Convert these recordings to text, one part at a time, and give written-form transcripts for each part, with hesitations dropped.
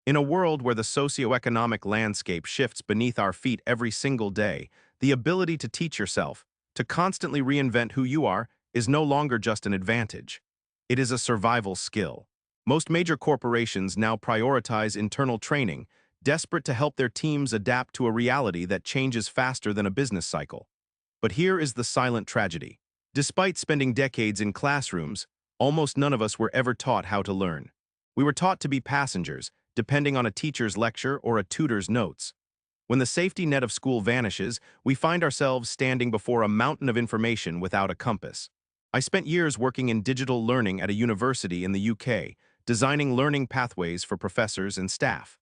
In a world where the socioeconomic landscape shifts beneath our feet every single day, the ability to teach yourself, to constantly reinvent who you are, is no longer just an advantage. It is a survival skill. Most major corporations now prioritize internal training, desperate to help their teams adapt to a reality that changes faster than a business cycle. But here is the silent tragedy. Despite spending decades in classrooms, almost none of us were ever taught how to learn. We were taught to be passengers, depending on a teacher's lecture or a tutor's notes. When the safety net of school vanishes, we find ourselves standing before a mountain of information without a compass. I spent years working in digital learning at a university in the UK, designing learning pathways for professors and staff.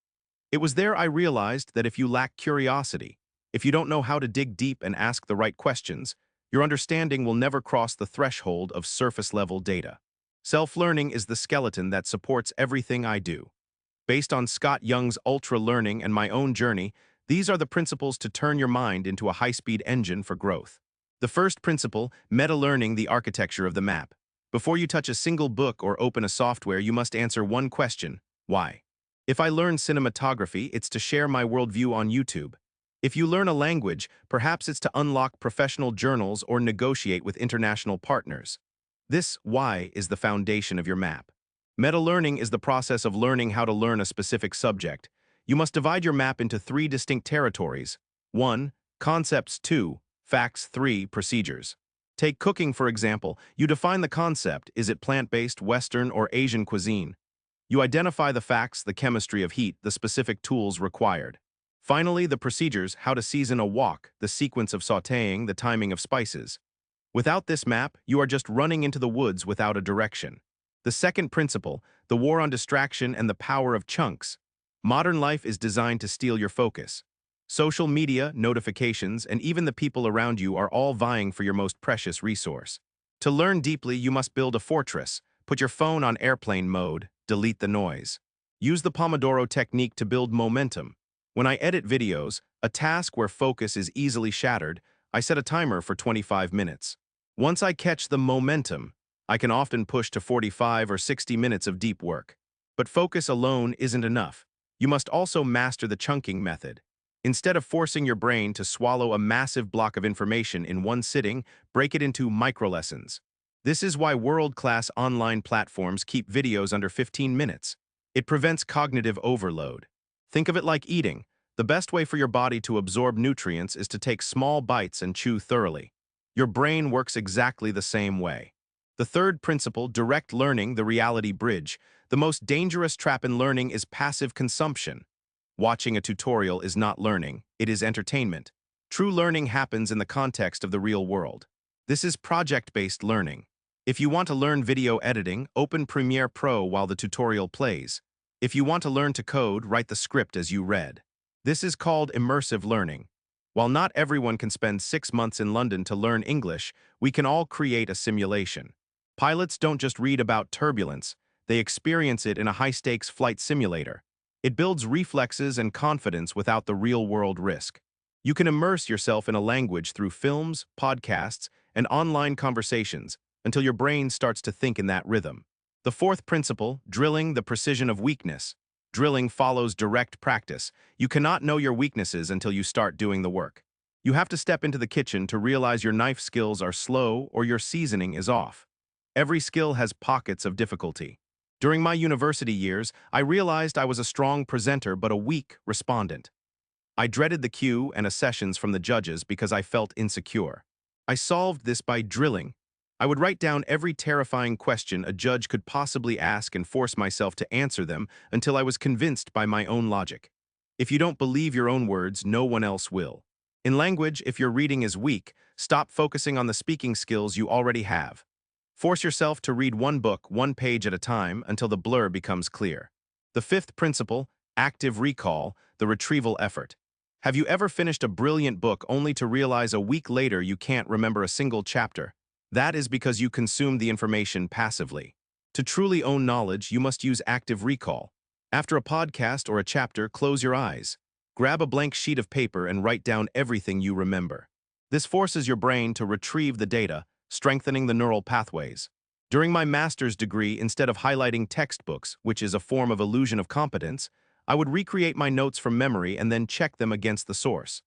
It was there I realized that if you lack curiosity, if you don't know how to dig deep and ask the right questions, your understanding will never cross the threshold of surface-level data. Self-learning is the skeleton that supports everything I do. Based on Scott Young's ultra-learning and my own journey, these are the principles to turn your mind into a high-speed engine for growth. The first principle, meta-learning, the architecture of the map. Before you touch a single book or open a software, you must answer one question: why? If I learn cinematography, it's to share my worldview on YouTube. If you learn a language, perhaps it's to unlock professional journals or negotiate with international partners. This why is the foundation of your map. Meta-learning is the process of learning how to learn a specific subject. You must divide your map into 3 distinct territories. 1. Concepts. 2. Facts. 3. Procedures. Take cooking, for example. You define the concept: is it plant-based, Western, or Asian cuisine? You identify the facts, the chemistry of heat, the specific tools required. Finally, the procedures: how to season a wok, the sequence of sautéing, the timing of spices. Without this map, you are just running into the woods without a direction. The second principle, the war on distraction and the power of chunks. Modern life is designed to steal your focus. Social media, notifications, and even the people around you are all vying for your most precious resource. To learn deeply, you must build a fortress. Put your phone on airplane mode, delete the noise. Use the Pomodoro technique to build momentum. When I edit videos, a task where focus is easily shattered, I set a timer for 25 minutes. Once I catch the momentum, I can often push to 45 or 60 minutes of deep work. But focus alone isn't enough. You must also master the chunking method. Instead of forcing your brain to swallow a massive block of information in one sitting, break it into micro-lessons. This is why world-class online platforms keep videos under 15 minutes. It prevents cognitive overload. Think of it like eating. The best way for your body to absorb nutrients is to take small bites and chew thoroughly. Your brain works exactly the same way. The third principle, direct learning, the reality bridge. The most dangerous trap in learning is passive consumption. Watching a tutorial is not learning, it is entertainment. True learning happens in the context of the real world. This is project-based learning. If you want to learn video editing, open Premiere Pro while the tutorial plays. If you want to learn to code, write the script as you read. This is called immersive learning. While not everyone can spend 6 months in London to learn English, we can all create a simulation. Pilots don't just read about turbulence, they experience it in a high-stakes flight simulator. It builds reflexes and confidence without the real-world risk. You can immerse yourself in a language through films, podcasts, and online conversations until your brain starts to think in that rhythm. The fourth principle, drilling, the precision of weakness. Drilling follows direct practice. You cannot know your weaknesses until you start doing the work. You have to step into the kitchen to realize your knife skills are slow or your seasoning is off. Every skill has pockets of difficulty. During my university years, I realized I was a strong presenter but a weak respondent. I dreaded the cue and accessions from the judges because I felt insecure. I solved this by drilling. I would write down every terrifying question a judge could possibly ask and force myself to answer them until I was convinced by my own logic. If you don't believe your own words, no one else will. In language, if your reading is weak, stop focusing on the speaking skills you already have. Force yourself to read one book, one page at a time, until the blur becomes clear. The fifth principle, active recall, the retrieval effort. Have you ever finished a brilliant book only to realize a week later you can't remember a single chapter? That is because you consumed the information passively. To truly own knowledge, you must use active recall. After a podcast or a chapter, close your eyes. Grab a blank sheet of paper and write down everything you remember. This forces your brain to retrieve the data, strengthening the neural pathways. During my master's degree, instead of highlighting textbooks, which is a form of illusion of competence, I would recreate my notes from memory and then check them against the source.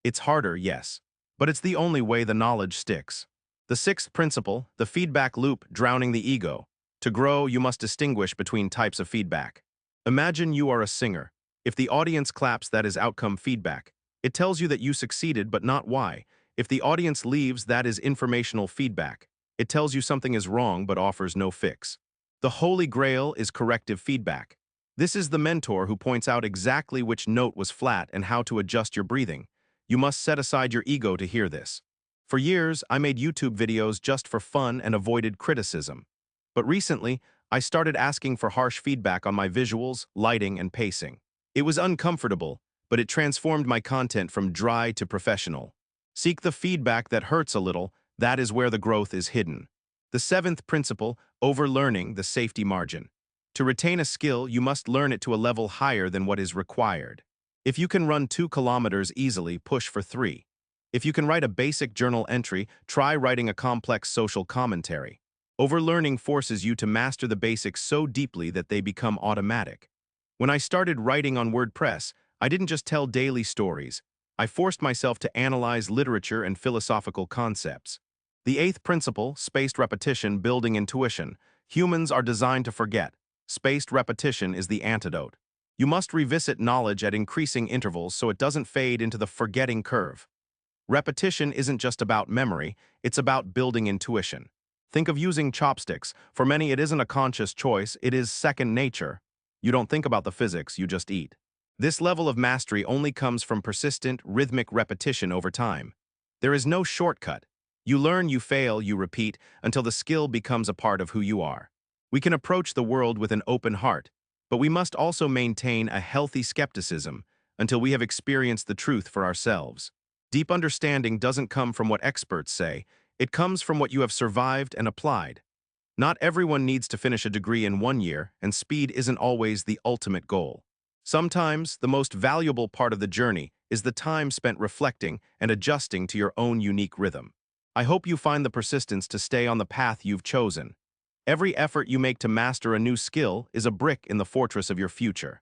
It's harder, yes, but it's the only way the knowledge sticks. The sixth principle, the feedback loop drowning the ego. To grow, you must distinguish between types of feedback. Imagine you are a singer. If the audience claps, that is outcome feedback. It tells you that you succeeded, but not why. If the audience leaves, that is informational feedback. It tells you something is wrong, but offers no fix. The holy grail is corrective feedback. This is the mentor who points out exactly which note was flat and how to adjust your breathing. You must set aside your ego to hear this. For years, I made YouTube videos just for fun and avoided criticism. But recently, I started asking for harsh feedback on my visuals, lighting, and pacing. It was uncomfortable, but it transformed my content from dry to professional. Seek the feedback that hurts a little. That is where the growth is hidden. The seventh principle, overlearning the safety margin. To retain a skill, you must learn it to a level higher than what is required. If you can run 2 kilometers easily, push for 3. If you can write a basic journal entry, try writing a complex social commentary. Overlearning forces you to master the basics so deeply that they become automatic. When I started writing on WordPress, I didn't just tell daily stories. I forced myself to analyze literature and philosophical concepts. The eighth principle, spaced repetition, building intuition. Humans are designed to forget. Spaced repetition is the antidote. You must revisit knowledge at increasing intervals so it doesn't fade into the forgetting curve. Repetition isn't just about memory, it's about building intuition. Think of using chopsticks. For many, it isn't a conscious choice, it is second nature. You don't think about the physics, you just eat. This level of mastery only comes from persistent, rhythmic repetition over time. There is no shortcut. You learn, you fail, you repeat, until the skill becomes a part of who you are. We can approach the world with an open heart, but we must also maintain a healthy skepticism until we have experienced the truth for ourselves. Deep understanding doesn't come from what experts say, it comes from what you have survived and applied. Not everyone needs to finish a degree in 1 year, and speed isn't always the ultimate goal. Sometimes, the most valuable part of the journey is the time spent reflecting and adjusting to your own unique rhythm. I hope you find the persistence to stay on the path you've chosen. Every effort you make to master a new skill is a brick in the fortress of your future.